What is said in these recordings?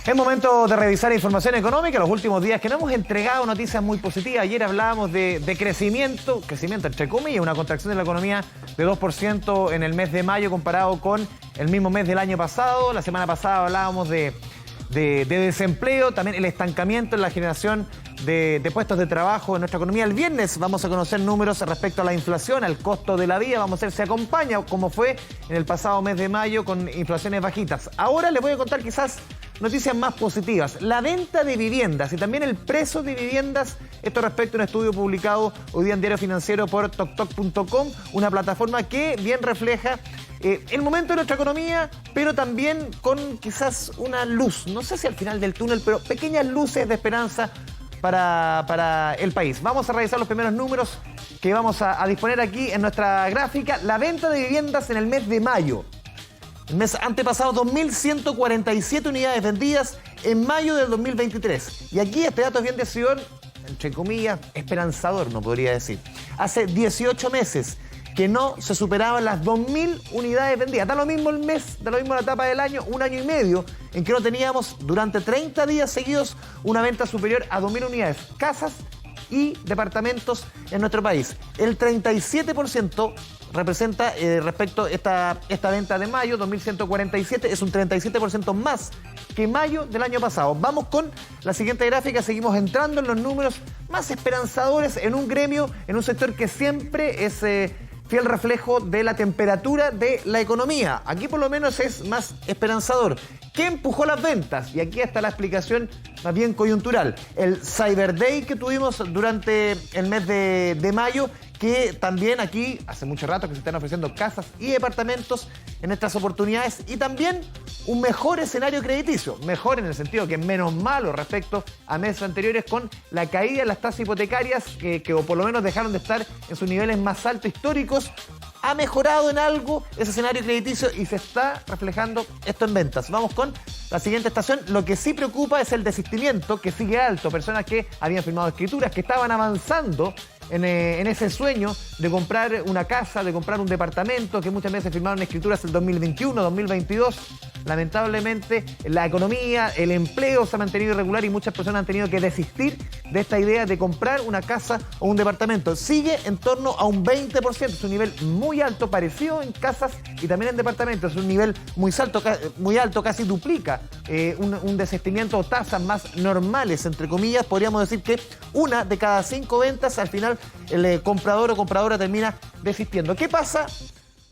Es momento de revisar información económica. Los últimos días que no hemos entregado noticias muy positivas. Ayer hablábamos de crecimiento entre comillas, una contracción de la economía de 2% en el mes de mayo comparado con el mismo mes del año pasado. La semana pasada hablábamos de desempleo, también el estancamiento en la generación de puestos de trabajo en nuestra economía. El viernes vamos a conocer números respecto a la inflación, al costo de la vida. Vamos a ver si acompaña, como fue en el pasado mes de mayo, con inflaciones bajitas. Ahora les voy a contar quizás noticias más positivas. La venta de viviendas y también el precio de viviendas. Esto respecto a un estudio publicado hoy día en Diario Financiero por toktok.com, una plataforma que bien refleja el momento de nuestra economía, pero también con quizás una luz, no sé si al final del túnel, pero pequeñas luces de esperanza para el país. Vamos a revisar los primeros números que vamos a disponer aquí en nuestra gráfica. La venta de viviendas en el mes de mayo. El mes antepasado, 2.147 unidades vendidas en mayo del 2023. Y aquí este dato es bien decidor, entre comillas, esperanzador, no podría decir. Hace 18 meses que no se superaban las 2.000 unidades vendidas. Da lo mismo el mes, da lo mismo la etapa del año, un año y medio, en que no teníamos durante 30 días seguidos una venta superior a 2.000 unidades. Casas y departamentos en nuestro país. El 37% representa respecto a esta venta de mayo, 2.147, es un 37% más que mayo del año pasado. Vamos con la siguiente gráfica, seguimos entrando en los números más esperanzadores en un gremio, en un sector que siempre es fiel reflejo de la temperatura de la economía. Aquí por lo menos es más esperanzador. ¿Qué empujó las ventas? Y aquí está la explicación más bien coyuntural. El Cyber Day que tuvimos durante el mes de mayo, que también aquí hace mucho rato que se están ofreciendo casas y departamentos en estas oportunidades, y también un mejor escenario crediticio, mejor en el sentido que es menos malo respecto a meses anteriores, con la caída de las tasas hipotecarias que o por lo menos dejaron de estar en sus niveles más altos históricos. Ha mejorado en algo ese escenario crediticio y se está reflejando esto en ventas. Vamos con la siguiente estación. Lo que sí preocupa es el desistimiento, que sigue alto. Personas que habían firmado escrituras, que estaban avanzando en ese sueño de comprar una casa, de comprar un departamento, que muchas veces firmaron escrituras el 2021, 2022. Lamentablemente la economía, el empleo se ha mantenido irregular y muchas personas han tenido que desistir de esta idea de comprar una casa o un departamento. Sigue en torno a un 20%, es un nivel muy alto, parecido en casas y también en departamentos, es un nivel muy alto, casi duplica un desistimiento o tasas más normales, entre comillas. Podríamos decir que 1 de cada 5 ventas al final el comprador o compradora termina desistiendo. ¿Qué pasa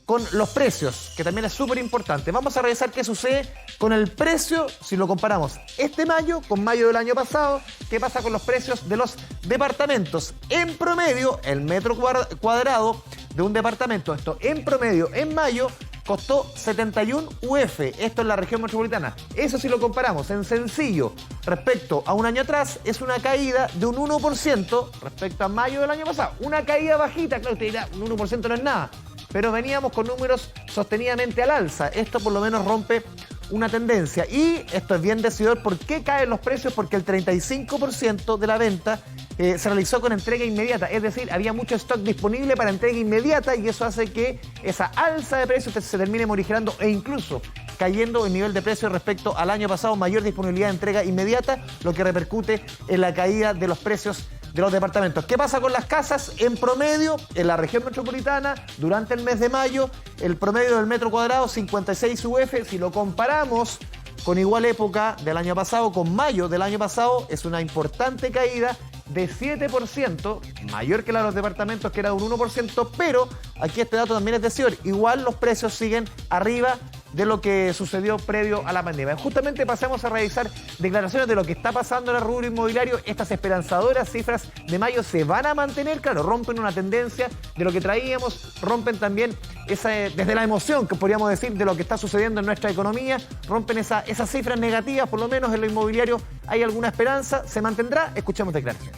con los precios? Que también es súper importante. Vamos a revisar qué sucede con el precio si lo comparamos este mayo con mayo del año pasado. ¿Qué pasa con los precios de los departamentos? En promedio, el metro cuadrado de un departamento, esto en promedio en mayo, costó 71 UF, esto en la región metropolitana. Eso si lo comparamos en sencillo respecto a un año atrás, es una caída de un 1% respecto a mayo del año pasado. Una caída bajita, claro, usted dirá, un 1% no es nada, pero veníamos con números sostenidamente al alza. Esto por lo menos rompe una tendencia. Y esto es bien decidor. ¿Por qué caen los precios? Porque el 35% de la venta se realizó con entrega inmediata. Es decir, había mucho stock disponible para entrega inmediata y eso hace que esa alza de precios se termine morigerando e incluso cayendo el nivel de precio respecto al año pasado. Mayor disponibilidad de entrega inmediata, lo que repercute en la caída de los precios de los departamentos. ¿Qué pasa con las casas? En promedio, en la región metropolitana, durante el mes de mayo, el promedio del metro cuadrado, 56 UF. Si lo comparamos con igual época del año pasado, con mayo del año pasado, es una importante caída de 7%, mayor que la de los departamentos, que era de un 1%, pero aquí este dato también es decidor. Igual los precios siguen arriba de lo que sucedió previo a la pandemia. Justamente pasamos a revisar declaraciones de lo que está pasando en el rubro inmobiliario. Estas esperanzadoras cifras de mayo se van a mantener, claro, rompen una tendencia de lo que traíamos, rompen también desde la emoción, que podríamos decir, de lo que está sucediendo en nuestra economía, rompen esas cifras negativas, por lo menos en lo inmobiliario hay alguna esperanza, se mantendrá. Escuchemos declaraciones.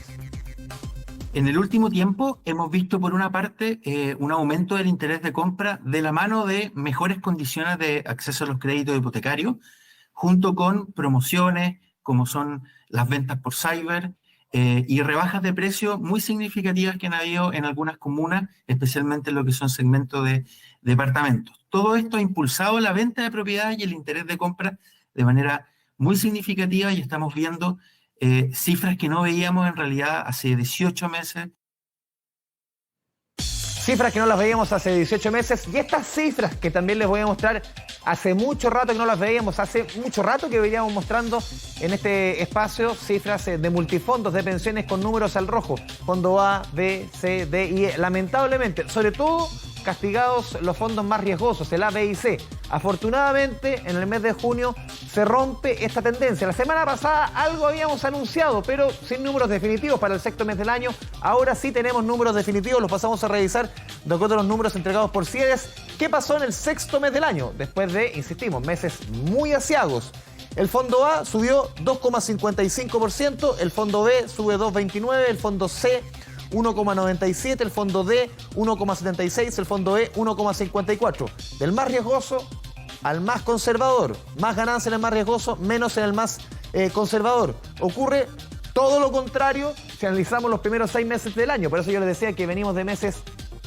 En el último tiempo hemos visto, por una parte, un aumento del interés de compra de la mano de mejores condiciones de acceso a los créditos hipotecarios, junto con promociones como son las ventas por cyber y rebajas de precios muy significativas que han habido en algunas comunas, especialmente en lo que son segmentos de departamentos. Todo esto ha impulsado la venta de propiedades y el interés de compra de manera muy significativa y estamos viendo cifras que no veíamos en realidad hace 18 meses. Cifras que no las veíamos hace 18 meses y estas cifras que también les voy a mostrar hace mucho rato que no las veíamos, hace mucho rato que veníamos mostrando en este espacio cifras de multifondos de pensiones con números al rojo, fondo A, B, C, D y E. Lamentablemente, sobre todo castigados los fondos más riesgosos, el A, B y C. Afortunadamente, en el mes de junio se rompe esta tendencia. La semana pasada algo habíamos anunciado, pero sin números definitivos para el sexto mes del año. Ahora sí tenemos números definitivos, los pasamos a revisar de acuerdo a los números entregados por CIEDES. ¿Qué pasó en el sexto mes del año? Después de, insistimos, meses muy aciagos. El fondo A subió 2,55%, el fondo B sube 2,29%, el fondo C 1,97, el fondo D 1,76, el fondo E 1,54. Del más riesgoso al más conservador. Más ganancia en el más riesgoso, menos en el más conservador. Ocurre todo lo contrario si analizamos los primeros 6 meses del año. Por eso yo les decía que venimos de meses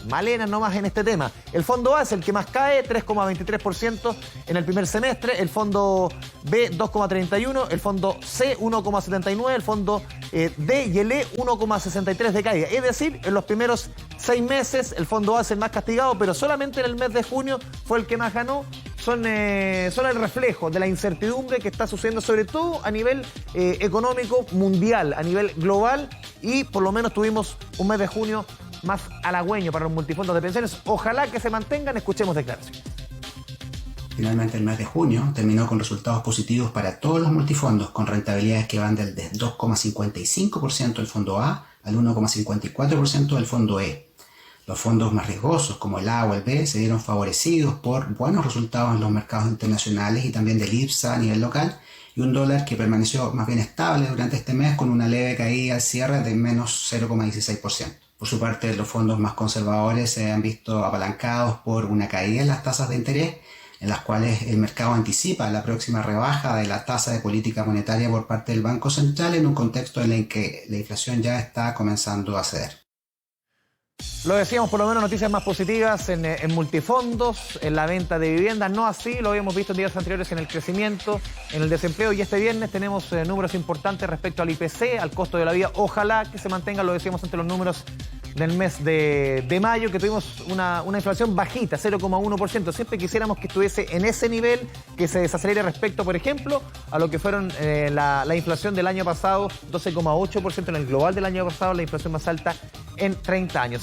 malenas nomás en este tema. El fondo A es el que más cae, 3,23% en el primer semestre, el fondo B 2,31%, el fondo C 1,79%, el fondo D y el E 1,63% de caída. Es decir, en los primeros 6 meses el fondo A es el más castigado, pero solamente en el mes de junio fue el que más ganó. Son el reflejo de la incertidumbre que está sucediendo, sobre todo a nivel económico mundial, a nivel global, y por lo menos tuvimos un mes de junio más halagüeño para los multifondos de pensiones. Ojalá que se mantengan. Escuchemos declaraciones. Finalmente, el mes de junio terminó con resultados positivos para todos los multifondos, con rentabilidades que van del 2,55% del fondo A al 1,54% del fondo E. Los fondos más riesgosos, como el A o el B, se vieron favorecidos por buenos resultados en los mercados internacionales y también del IPSA a nivel local, y un dólar que permaneció más bien estable durante este mes con una leve caída al cierre de menos 0,16%. Por su parte, los fondos más conservadores se han visto apalancados por una caída en las tasas de interés, en las cuales el mercado anticipa la próxima rebaja de la tasa de política monetaria por parte del Banco Central en un contexto en el que la inflación ya está comenzando a ceder. Lo decíamos, por lo menos noticias más positivas en multifondos, en la venta de viviendas, no así, lo habíamos visto en días anteriores en el crecimiento, en el desempleo, y este viernes tenemos números importantes respecto al IPC, al costo de la vida. Ojalá que se mantengan, lo decíamos ante los números del mes de mayo, que tuvimos una inflación bajita, 0,1%. Siempre quisiéramos que estuviese en ese nivel, que se desacelere respecto, por ejemplo, a lo que fueron la inflación del año pasado, 12,8% en el global del año pasado, la inflación más alta en 30 años.